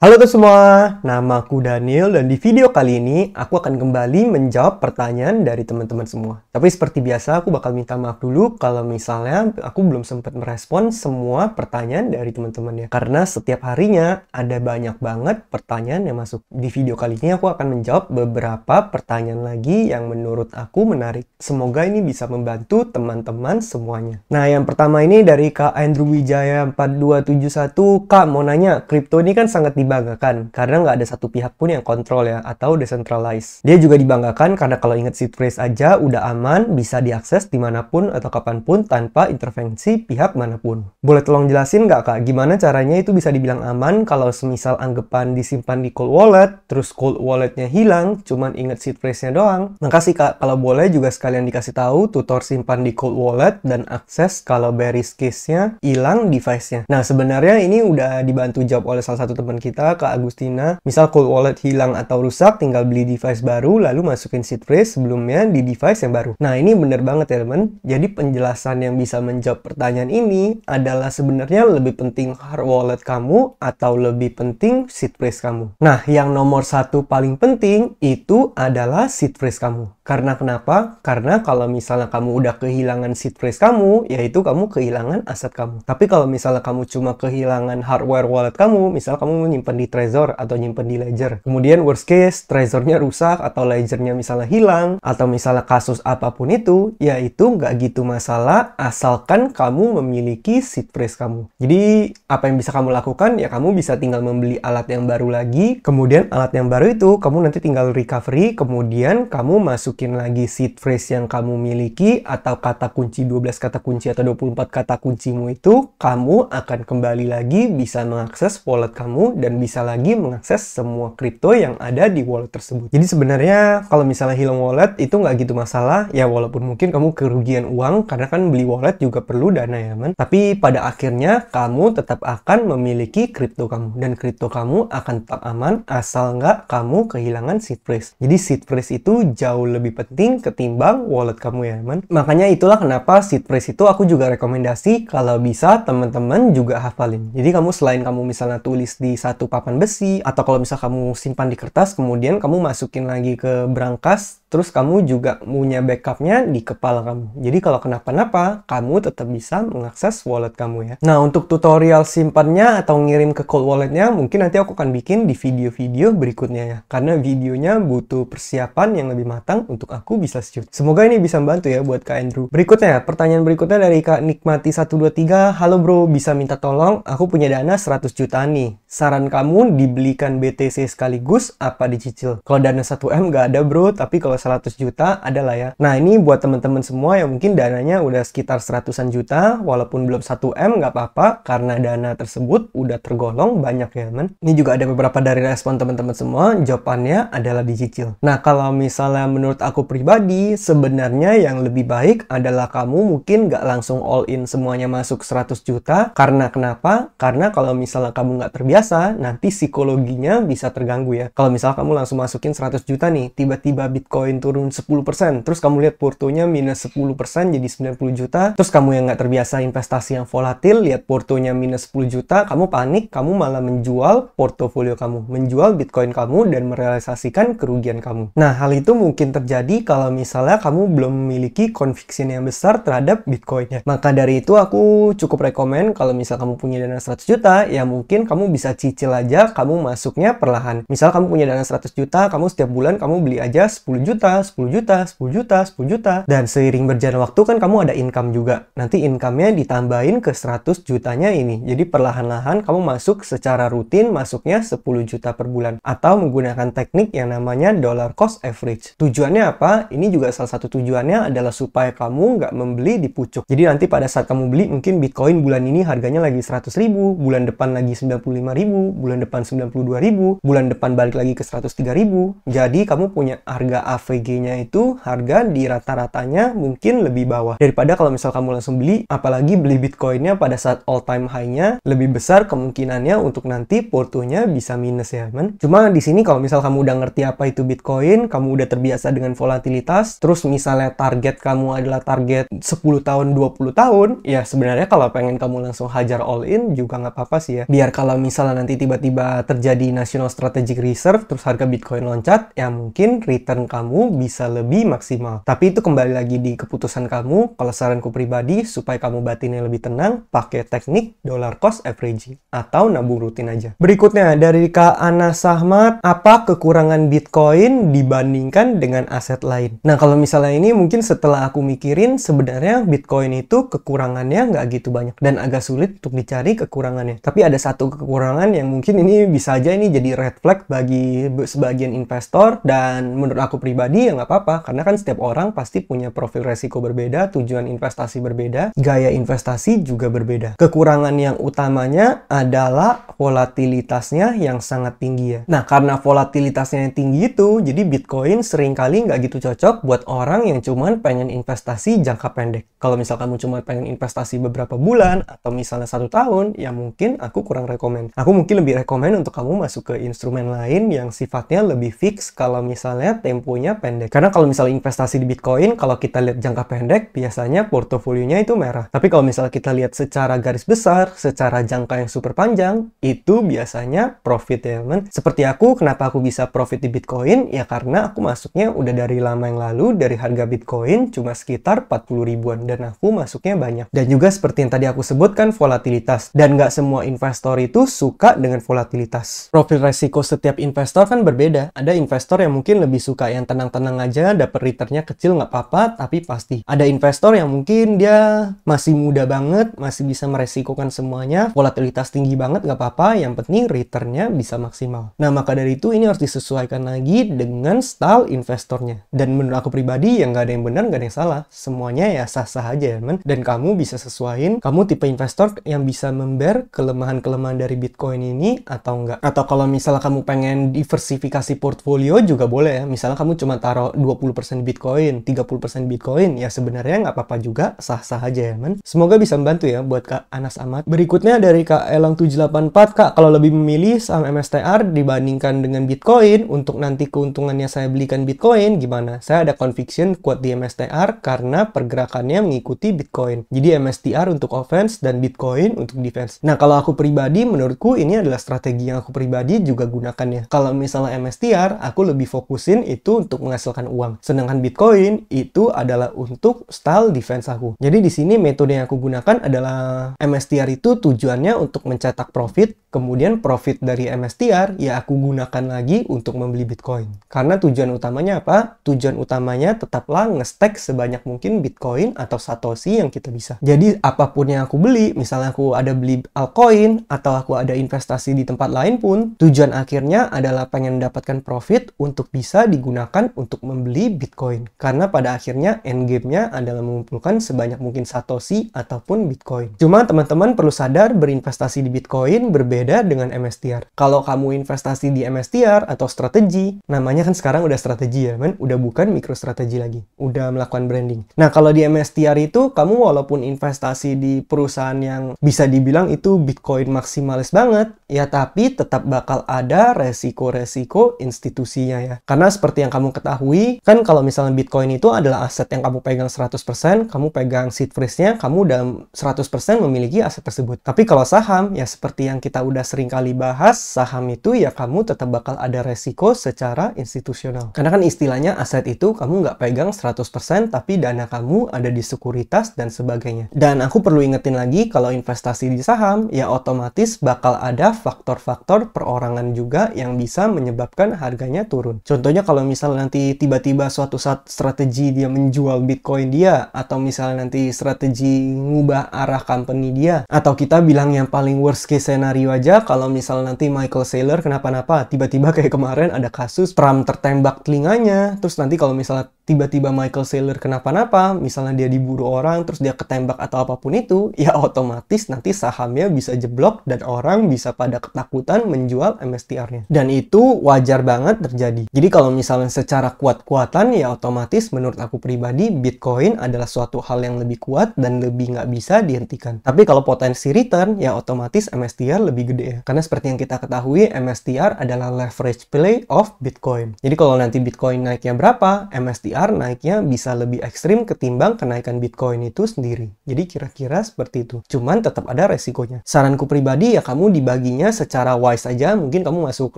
Halo tuh semua, nama aku Daniel dan di video kali ini aku akan kembali menjawab pertanyaan dari teman-teman semua. Tapi seperti biasa aku bakal minta maaf dulu kalau misalnya aku belum sempat merespon semua pertanyaan dari teman-teman ya. Karena setiap harinya ada banyak banget pertanyaan yang masuk. Di video kali ini aku akan menjawab beberapa pertanyaan lagi yang menurut aku menarik. Semoga ini bisa membantu teman-teman semuanya. Nah yang pertama ini dari Kak Andrew Wijaya 4271. Kak mau nanya, kripto ini kan sangat dibanggakan karena nggak ada satu pihak pun yang kontrol ya atau decentralized. Dia juga dibanggakan karena kalau ingat seed phrase aja udah aman, bisa diakses dimanapun atau kapanpun tanpa intervensi pihak manapun. Boleh tolong jelasin nggak Kak, gimana caranya itu bisa dibilang aman kalau semisal anggapan disimpan di cold wallet, terus cold walletnya hilang, cuman inget seed phrase-nya doang? Makasih Kak, kalau boleh juga sekalian dikasih tahu tutor simpan di cold wallet dan akses kalau bearish case-nya hilang device-nya. Nah sebenarnya ini udah dibantu jawab oleh salah satu teman kita, Kak Agustina. Misal cold wallet hilang atau rusak, tinggal beli device baru lalu masukin seed phrase sebelumnya di device yang baru. Nah ini bener banget ya teman. Jadi penjelasan yang bisa menjawab pertanyaan ini adalah sebenarnya lebih penting hard wallet kamu atau lebih penting seed phrase kamu. Nah yang nomor satu paling penting itu adalah seed phrase kamu. Karena kenapa? Karena kalau misalnya kamu udah kehilangan seed phrase kamu, yaitu kamu kehilangan aset kamu. Tapi kalau misalnya kamu cuma kehilangan hardware wallet kamu, misal kamu nyimpen di Trezor atau nyimpen di Ledger. Kemudian worst case, Trezornya rusak atau Ledgernya misalnya hilang, atau misalnya kasus apapun itu, ya itu nggak gitu masalah asalkan kamu memiliki seed phrase kamu. Jadi apa yang bisa kamu lakukan? Ya kamu bisa tinggal membeli alat yang baru lagi, kemudian alat yang baru itu kamu nanti tinggal recovery, kemudian kamu masukin lagi seed phrase yang kamu miliki atau kata kunci 12 kata kunci atau 24 kata kuncimu itu, kamu akan kembali lagi bisa mengakses wallet kamu dan bisa lagi mengakses semua kripto yang ada di wallet tersebut. Jadi sebenarnya kalau misalnya hilang wallet itu nggak gitu masalah ya, walaupun mungkin kamu kerugian uang karena kan beli wallet juga perlu dana ya man. Tapi pada akhirnya kamu tetap akan memiliki kripto kamu dan kripto kamu akan tetap aman asal nggak kamu kehilangan seed phrase. Jadi seed phrase itu jauh lebih penting ketimbang wallet kamu ya man. Makanya itulah kenapa seed phrase itu aku juga rekomendasi kalau bisa teman-teman juga hafalin. Jadi kamu selain kamu misalnya tulis di satu papan besi, atau kalau misal kamu simpan di kertas, kemudian kamu masukin lagi ke brankas, terus kamu juga punya backupnya di kepala kamu. Jadi kalau kenapa-napa, kamu tetap bisa mengakses wallet kamu ya. Nah, untuk tutorial simpannya atau ngirim ke cold walletnya, mungkin nanti aku akan bikin di video-video berikutnya ya. Karena videonya butuh persiapan yang lebih matang untuk aku bisa shoot. Semoga ini bisa membantu ya buat Kak Andrew. Berikutnya, pertanyaan berikutnya dari Kak Nikmati 123. Halo bro, bisa minta tolong? Aku punya dana 100 juta nih. Saran kamu dibelikan BTC sekaligus apa dicicil? Kalau dana 1M nggak ada bro, tapi kalau 100 juta adalah ya. Nah ini buat teman-teman semua yang mungkin dananya udah sekitar 100-an juta, walaupun belum 1M nggak apa-apa, karena dana tersebut udah tergolong banyak ya men. Ini juga ada beberapa dari respon teman-teman semua, jawabannya adalah dicicil. Nah kalau misalnya menurut aku pribadi, sebenarnya yang lebih baik adalah kamu mungkin nggak langsung all in semuanya masuk 100 juta, karena kenapa? Karena kalau misalnya kamu nggak terbiasa, nanti psikologinya bisa terganggu ya. Kalau misalnya kamu langsung masukin 100 juta nih, tiba-tiba Bitcoin turun 10%, terus kamu lihat portonya minus 10% jadi 90 juta, terus kamu yang nggak terbiasa investasi yang volatil, lihat portonya minus 10 juta, kamu panik, kamu malah menjual portofolio kamu, menjual Bitcoin kamu dan merealisasikan kerugian kamu. Nah, hal itu mungkin terjadi kalau misalnya kamu belum memiliki conviction yang besar terhadap Bitcoin ya. Maka dari itu aku cukup rekomen kalau misal kamu punya dana 100 juta, ya mungkin kamu bisa cicil aja, kamu masuknya perlahan. Misal kamu punya dana 100 juta, kamu setiap bulan kamu beli aja 10 juta, 10 juta, 10 juta, 10 juta. Dan seiring berjalan waktu kan kamu ada income juga. Nanti income-nya ditambahin ke 100 jutanya ini. Jadi perlahan-lahan kamu masuk secara rutin, masuknya 10 juta per bulan. Atau menggunakan teknik yang namanya dollar cost average. Tujuannya apa? Ini juga salah satu tujuannya adalah supaya kamu nggak membeli di pucuk. Jadi nanti pada saat kamu beli, mungkin Bitcoin bulan ini harganya lagi 100.000, bulan depan lagi 95.000, bulan depan 92.000, bulan depan balik lagi ke 103.000. Jadi kamu punya harga average EVG-nya itu harga di rata-ratanya mungkin lebih bawah daripada kalau misal kamu langsung beli, apalagi beli Bitcoin-nya pada saat all time high-nya, lebih besar kemungkinannya untuk nanti portonya bisa minus ya, men. Cuma di sini kalau misal kamu udah ngerti apa itu Bitcoin, kamu udah terbiasa dengan volatilitas, terus misalnya target kamu adalah target 10 tahun, 20 tahun, ya sebenarnya kalau pengen kamu langsung hajar all in juga nggak apa-apa sih ya. Biar kalau misalnya nanti tiba-tiba terjadi National Strategic Reserve, terus harga Bitcoin loncat, ya mungkin return kamu bisa lebih maksimal. Tapi itu kembali lagi di keputusan kamu. Kalau saranku pribadi, supaya kamu batinnya lebih tenang, pakai teknik dollar cost averaging atau nabung rutin aja. Berikutnya dari Kak Ana Sahmat, apa kekurangan Bitcoin dibandingkan dengan aset lain? Nah, kalau misalnya ini mungkin setelah aku mikirin, sebenarnya Bitcoin itu kekurangannya nggak gitu banyak dan agak sulit untuk dicari kekurangannya. Tapi ada satu kekurangan yang mungkin ini bisa aja ini jadi red flag bagi sebagian investor, dan menurut aku pribadi ya nggak apa-apa, karena kan setiap orang pasti punya profil resiko berbeda, tujuan investasi berbeda, gaya investasi juga berbeda. Kekurangan yang utamanya adalah volatilitasnya yang sangat tinggi ya. Nah, karena volatilitasnya yang tinggi itu, jadi Bitcoin seringkali nggak gitu cocok buat orang yang cuman pengen investasi jangka pendek. Kalau misal kamu cuma pengen investasi beberapa bulan atau misalnya 1 tahun, ya mungkin aku kurang rekomen. Aku mungkin lebih rekomen untuk kamu masuk ke instrumen lain yang sifatnya lebih fix kalau misalnya temponya pendek. Karena kalau misalnya investasi di Bitcoin, kalau kita lihat jangka pendek, biasanya portofolionya itu merah. Tapi kalau misalnya kita lihat secara garis besar, secara jangka yang super panjang, itu biasanya profit ya, teman. Seperti aku, kenapa aku bisa profit di Bitcoin? Ya karena aku masuknya udah dari lama yang lalu, dari harga Bitcoin cuma sekitar 40 ribuan, dan aku masuknya banyak. Dan juga seperti yang tadi aku sebutkan, volatilitas. Dan nggak semua investor itu suka dengan volatilitas. Profil resiko setiap investor kan berbeda. Ada investor yang mungkin lebih suka yang tenang-tenang aja, dapat returnnya kecil nggak apa-apa, tapi pasti. Ada investor yang mungkin dia masih muda banget, masih bisa meresikokan semuanya, volatilitas tinggi banget nggak apa-apa, yang penting returnnya bisa maksimal. Nah, maka dari itu ini harus disesuaikan lagi dengan style investornya. Dan menurut aku pribadi, ya nggak ada yang benar, nggak ada yang salah. Semuanya ya sah-sah aja ya, men. Dan kamu bisa sesuaiin, kamu tipe investor yang bisa membear kelemahan-kelemahan dari Bitcoin ini atau enggak. Atau kalau misalnya kamu pengen diversifikasi portfolio juga boleh ya. Misalnya kamu cuma taruh 20% Bitcoin, 30% Bitcoin, ya sebenarnya nggak apa-apa juga, sah-sah aja ya, men. Semoga bisa membantu ya buat Kak Anas Ahmad. Berikutnya dari Kak Elang 784, Kak, kalau lebih memilih saham MSTR dibandingkan dengan Bitcoin, untuk nanti keuntungannya saya belikan Bitcoin, gimana? Saya ada conviction kuat di MSTR karena pergerakannya mengikuti Bitcoin. Jadi MSTR untuk offense dan Bitcoin untuk defense. Nah, kalau aku pribadi, menurutku ini adalah strategi yang aku pribadi juga gunakan ya. Kalau misalnya MSTR, aku lebih fokusin itu untuk menghasilkan uang. Sedangkan Bitcoin itu adalah untuk style defense aku. Jadi di sini metode yang aku gunakan adalah MSTR itu tujuannya untuk mencetak profit, kemudian profit dari MSTR ya aku gunakan lagi untuk membeli Bitcoin. Karena tujuan utamanya apa? Tujuan utamanya tetaplah nge-stack sebanyak mungkin Bitcoin atau Satoshi yang kita bisa. Jadi apapun yang aku beli, misalnya aku ada beli altcoin atau aku ada investasi di tempat lain pun, tujuan akhirnya adalah pengen mendapatkan profit untuk bisa digunakan untuk membeli Bitcoin. Karena pada akhirnya endgame-nya adalah mengumpulkan sebanyak mungkin Satoshi ataupun Bitcoin. Cuma teman-teman perlu sadar, berinvestasi di Bitcoin berbeda dengan MSTR. Kalau kamu investasi di MSTR atau strategi, namanya kan sekarang udah strategi ya, men? Udah bukan MicroStrategy lagi. Udah melakukan branding. Nah, kalau di MSTR itu, kamu walaupun investasi di perusahaan yang bisa dibilang itu Bitcoin maksimalis banget, ya tapi tetap bakal ada resiko-resiko institusinya ya. Karena seperti yang kamu ketahui, kan kalau misalnya Bitcoin itu adalah aset yang kamu pegang 100%, kamu pegang seed phrase-nya, kamu udah 100% memiliki aset tersebut. Tapi kalau saham, ya seperti yang kita udah sering kali bahas, saham itu ya kamu tetap bakal ada resiko secara institusional. Karena kan istilahnya aset itu kamu nggak pegang 100%, tapi dana kamu ada di sekuritas dan sebagainya. Dan aku perlu ingetin lagi, kalau investasi di saham, ya otomatis bakal ada faktor-faktor perorangan juga yang bisa menyebabkan harganya turun. Contohnya kalau misalnya nanti tiba-tiba suatu saat strategi dia menjual Bitcoin dia, atau misalnya nanti strategi ngubah arah company dia, atau kita bilang yang paling worst case scenario aja, kalau misalnya nanti Michael Saylor kenapa-napa, tiba-tiba kayak kemarin ada kasus Trump tertembak telinganya, terus nanti kalau misalnya tiba-tiba Michael Saylor kenapa-napa, misalnya dia diburu orang, terus dia ketembak atau apapun itu, ya otomatis nanti sahamnya bisa jeblok dan orang bisa pada ketakutan menjual MSTR-nya. Dan itu wajar banget terjadi. Jadi kalau misalnya secara kuat-kuatan, ya otomatis menurut aku pribadi, Bitcoin adalah suatu hal yang lebih kuat dan lebih nggak bisa dihentikan. Tapi kalau potensi return, ya otomatis MSTR lebih gede ya. Karena seperti yang kita ketahui, MSTR adalah leverage play of Bitcoin. Jadi kalau nanti Bitcoin naiknya berapa, MSTR naiknya bisa lebih ekstrim ketimbang kenaikan Bitcoin itu sendiri. Jadi kira-kira seperti itu. Cuman tetap ada resikonya. Saranku pribadi ya kamu dibaginya secara wise aja. Mungkin kamu masuk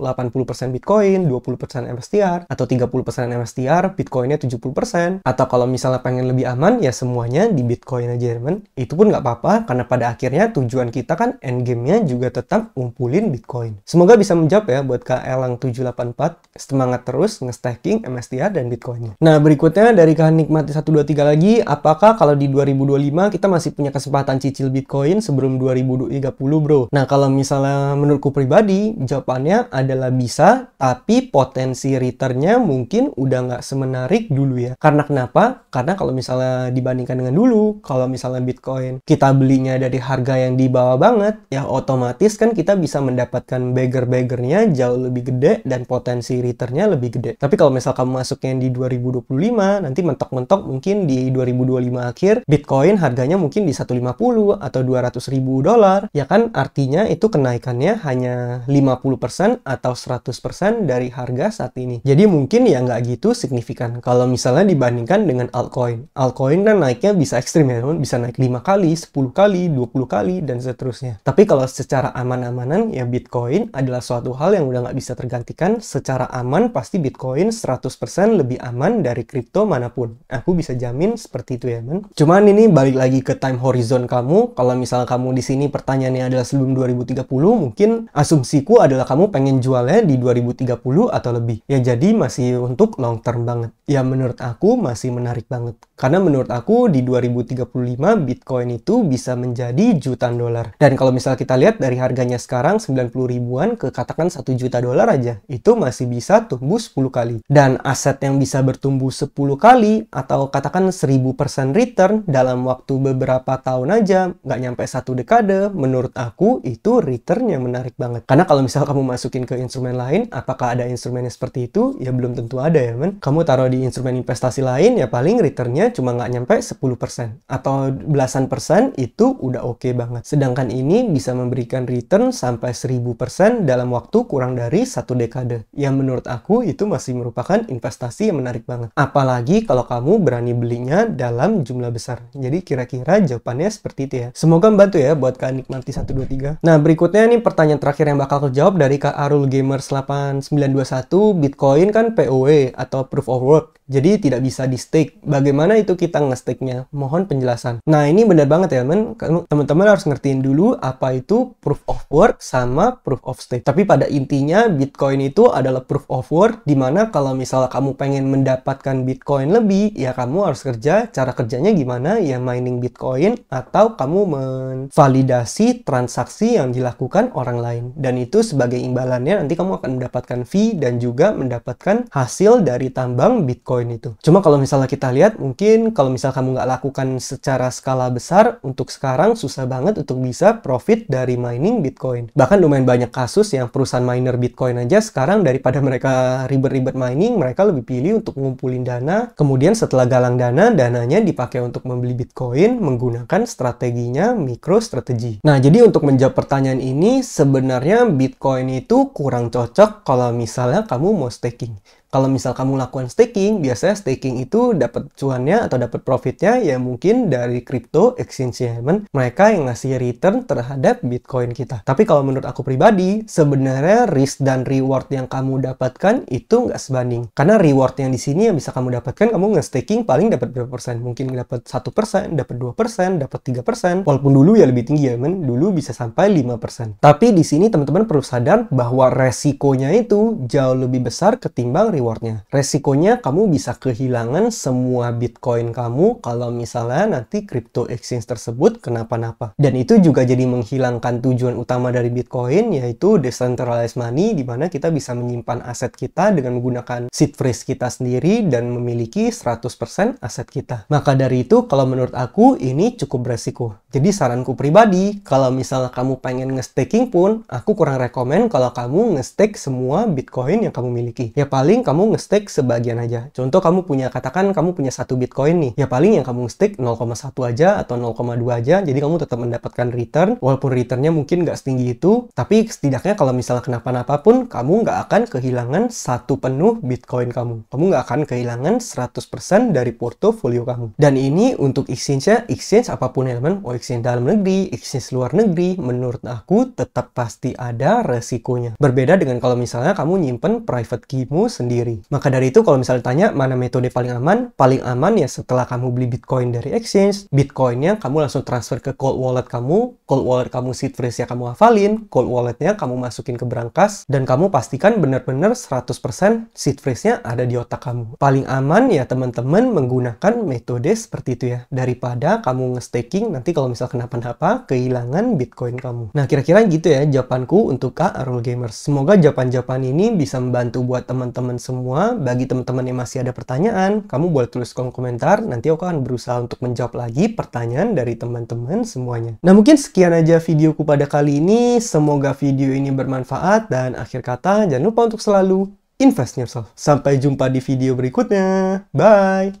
80% Bitcoin, 20% MSTR, atau 30% MSTR, Bitcoinnya 70%. Atau kalau misalnya pengen lebih aman, ya semuanya di Bitcoin aja, teman. Itu pun nggak apa-apa, karena pada akhirnya tujuan kita kan endgame-nya juga tetap ngumpulin Bitcoin. Semoga bisa menjawab ya buat Kak Elang 784. Semangat terus nge-stacking MSTR dan Bitcoinnya. Nah, berikutnya dari Kak Nikmati 123 lagi, apakah kalau di 2025 kita masih punya kesempatan cicil Bitcoin sebelum 2030, bro? Nah, kalau misalnya menurutku pribadi, jawabannya adalah bisa, tapi potensi return-nya mungkin udah nggak semenarik dulu ya. Karena kenapa? Karena kalau misalnya dibandingkan dengan dulu, kalau misalnya Bitcoin kita belinya dari harga yang di bawah banget, ya otomatis kan kita bisa mendapatkan beggar-beggarnya jauh lebih gede dan potensi return-nya lebih gede. Tapi kalau misal kamu masuknya di 2025, nanti mentok-mentok mungkin di 2025 akhir, Bitcoin harganya mungkin di 150 atau 200 ribu dolar. Ya kan artinya itu kenaikannya hanya 50% atau 100% dari harga saat ini. Jadi mungkin ya nggak gitu signifikan. Kalau misalnya dibandingkan dengan altcoin. Altcoin kan naiknya bisa ekstrim ya, teman. Bisa naik 5 kali, 10 kali, 20 kali, dan seterusnya. Tapi kalau secara aman-amanan, ya Bitcoin adalah suatu hal yang udah nggak bisa tergantikan. Secara aman, pasti Bitcoin 100% lebih aman dari kripto manapun. Aku bisa jamin seperti itu ya, men. Cuman ini balik lagi ke time horizon kamu. Kalau misalnya kamu di sini pertanyaannya adalah sebelum 2030, mungkin asumsiku adalah kamu pengen jualnya di 2030 atau lebih. Ya jadi masih untuk long term banget. Ya menurut aku masih menarik banget. Karena menurut aku di 2035 Bitcoin itu bisa menjadi jutaan dolar. Dan kalau misalnya kita lihat dari harganya sekarang 90 ribuan ke katakan 1 juta dolar aja, itu masih bisa tumbuh 10 kali. Dan aset yang bisa bertumbuh 10 kali atau katakan 1000% return dalam waktu beberapa tahun aja, nggak nyampe 1 dekade, menurut aku itu return yang menarik banget. Karena kalau misalnya kamu masukin ke instrumen lain, apakah ada instrumen yang seperti itu? Ya belum tentu ada ya, men. Kamu taruh di instrumen investasi lain, ya paling returnnya cuma nggak nyampe 10% atau belasan persen, itu udah oke banget. Sedangkan ini bisa memberikan return sampai 1000% dalam waktu kurang dari 1 dekade. Yang menurut aku itu masih merupakan investasi yang menarik banget. Apalagi kalau kamu berani belinya dalam jumlah besar. Jadi kira-kira jawabannya seperti itu ya. Semoga membantu ya buat Kak Nikmati 123. Nah, berikutnya nih pertanyaan terakhir yang bakal kejawab dari Kak Arul Gamers 8921. Bitcoin kan POW atau Proof of Work. Jadi tidak bisa di stake. Bagaimana itu kita nge-stake-nya? Mohon penjelasan. Nah, ini benar banget ya, men. Teman-teman harus ngertiin dulu apa itu proof of work sama proof of stake. Tapi pada intinya Bitcoin itu adalah proof of work, dimana kalau misalnya kamu pengen mendapatkan Bitcoin lebih, ya kamu harus kerja. Cara kerjanya gimana? Ya mining Bitcoin atau kamu menvalidasi transaksi yang dilakukan orang lain. Dan itu sebagai imbalannya nanti kamu akan mendapatkan fee dan juga mendapatkan hasil dari tambang Bitcoin itu. Cuma kalau misalnya kita lihat, mungkin kalau misalnya kamu nggak lakukan secara skala besar, untuk sekarang susah banget untuk bisa profit dari mining Bitcoin. Bahkan lumayan banyak kasus yang perusahaan miner Bitcoin aja sekarang daripada mereka ribet-ribet mining, mereka lebih pilih untuk ngumpulin dana, kemudian setelah galang dana, dananya dipakai untuk membeli Bitcoin menggunakan strateginya MicroStrategy. Nah, jadi untuk menjawab pertanyaan ini, sebenarnya Bitcoin itu kurang cocok kalau misalnya kamu mau staking. Kalau misal kamu lakukan staking, biasanya staking itu dapat cuannya atau dapat profitnya ya mungkin dari crypto exchange-nya, mereka yang ngasih return terhadap Bitcoin kita. Tapi kalau menurut aku pribadi, sebenarnya risk dan reward yang kamu dapatkan itu nggak sebanding. Karena reward yang di sini yang bisa kamu dapatkan, kamu nge-staking paling dapat berapa persen? Mungkin dapat 1%, dapat 2%, dapat 3%. Walaupun dulu ya lebih tinggi ya, dulu bisa sampai 5%. Tapi di sini teman-teman perlu sadar bahwa resikonya itu jauh lebih besar ketimbang reward rewardnya. Resikonya kamu bisa kehilangan semua Bitcoin kamu kalau misalnya nanti crypto exchange tersebut kenapa-napa. Dan itu juga jadi menghilangkan tujuan utama dari Bitcoin, yaitu decentralized money, di mana kita bisa menyimpan aset kita dengan menggunakan seed phrase kita sendiri dan memiliki 100% aset kita. Maka dari itu, kalau menurut aku ini cukup beresiko. Jadi saranku pribadi, kalau misalnya kamu pengen nge-staking pun, aku kurang rekomen kalau kamu nge-stake semua Bitcoin yang kamu miliki. Ya paling kamu nge-stake sebagian aja. Contoh katakan kamu punya 1 Bitcoin nih. Ya paling yang kamu nge-stake 0,1 aja atau 0,2 aja. Jadi kamu tetap mendapatkan return, walaupun returnnya mungkin nggak setinggi itu. Tapi setidaknya kalau misalnya kenapa-napa pun, kamu nggak akan kehilangan satu penuh Bitcoin kamu. Kamu nggak akan kehilangan 100% dari portofolio kamu. Dan ini untuk exchange-nya, exchange apapun elemen, mau exchange dalam negeri, exchange luar negeri, menurut aku tetap pasti ada resikonya. Berbeda dengan kalau misalnya kamu nyimpen private key-mu sendiri. Maka dari itu kalau misalnya tanya mana metode paling aman ya setelah kamu beli Bitcoin dari exchange, Bitcoin-nya kamu langsung transfer ke cold wallet kamu seed phrase-nya kamu hafalin, cold wallet-nya kamu masukin ke brankas, dan kamu pastikan benar-benar 100% seed phrase-nya ada di otak kamu. Paling aman ya teman-teman menggunakan metode seperti itu ya, daripada kamu nge-staking nanti kalau misal kenapa-napa kehilangan Bitcoin kamu. Nah kira-kira gitu ya jawabanku untuk Kak Arul Gamers. Semoga jawaban-jawaban ini bisa membantu buat teman-teman semua. Bagi teman-teman yang masih ada pertanyaan, kamu boleh tulis kolom komentar, nanti aku akan berusaha untuk menjawab lagi pertanyaan dari teman-teman semuanya. Nah mungkin sekian aja videoku pada kali ini, semoga video ini bermanfaat, dan akhir kata jangan lupa untuk selalu invest in yourself. Sampai jumpa di video berikutnya, bye!